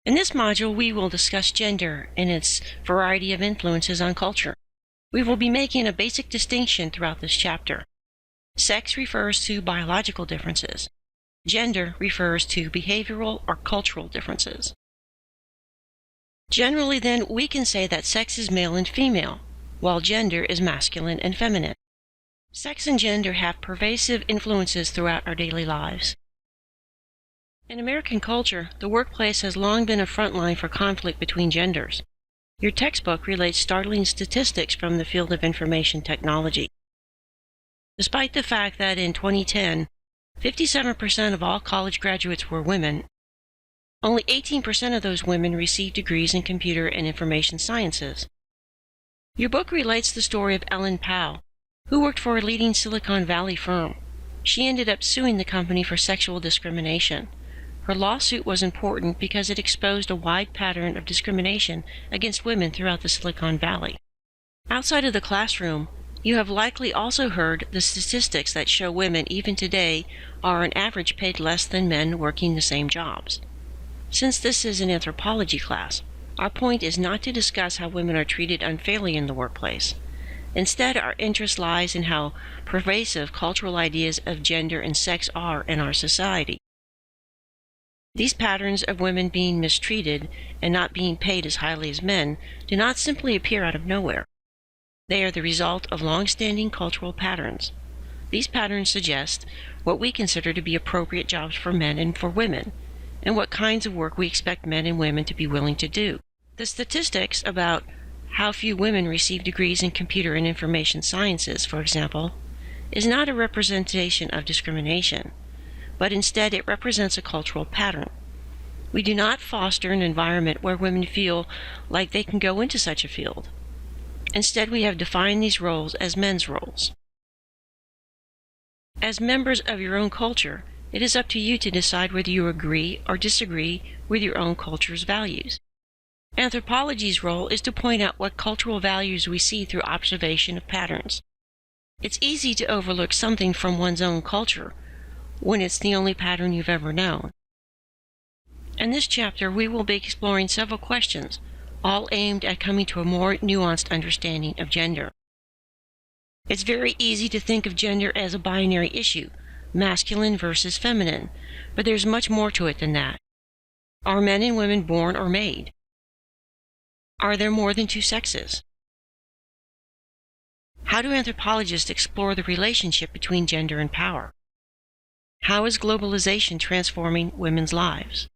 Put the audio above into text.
In this module, we will discuss gender and its variety of influences on culture. We will be making a basic distinction throughout this chapter. Sex refers to biological differences. Gender refers to behavioral or cultural differences. Generally, then, we can say that sex is male and female, while gender is masculine and feminine. Sex and gender have pervasive influences throughout our daily lives. In American culture, the workplace has long been a front line for conflict between genders. Your textbook relates startling statistics from the field of information technology. Despite the fact that in 2010, 57% of all college graduates were women, only 18% of those women received degrees in computer and information sciences. Your book relates the story of Ellen Pao, who worked for a leading Silicon Valley firm. She ended up suing the company for sexual discrimination. Her lawsuit was important because it exposed a wide pattern of discrimination against women throughout the Silicon Valley. Outside of the classroom, you have likely also heard the statistics that show women, even today, are on average paid less than men working the same jobs. Since this is an anthropology class, our point is not to discuss how women are treated unfairly in the workplace. Instead, our interest lies in how pervasive cultural ideas of gender and sex are in our society. These patterns of women being mistreated and not being paid as highly as men do not simply appear out of nowhere. They are the result of long-standing cultural patterns. These patterns suggest what we consider to be appropriate jobs for men and for women, and what kinds of work we expect men and women to be willing to do. The statistics about how few women receive degrees in computer and information sciences, for example, is not a representation of discrimination, but instead it represents a cultural pattern. We do not foster an environment where women feel like they can go into such a field. Instead, we have defined these roles as men's roles. As members of your own culture, it is up to you to decide whether you agree or disagree with your own culture's values. Anthropology's role is to point out what cultural values we see through observation of patterns. It's easy to overlook something from one's own culture when it's the only pattern you've ever known. In this chapter, we will be exploring several questions, all aimed at coming to a more nuanced understanding of gender. It's very easy to think of gender as a binary issue, masculine versus feminine, but there's much more to it than that. Are men and women born or made? Are there more than two sexes? How do anthropologists explore the relationship between gender and power? How is globalization transforming women's lives?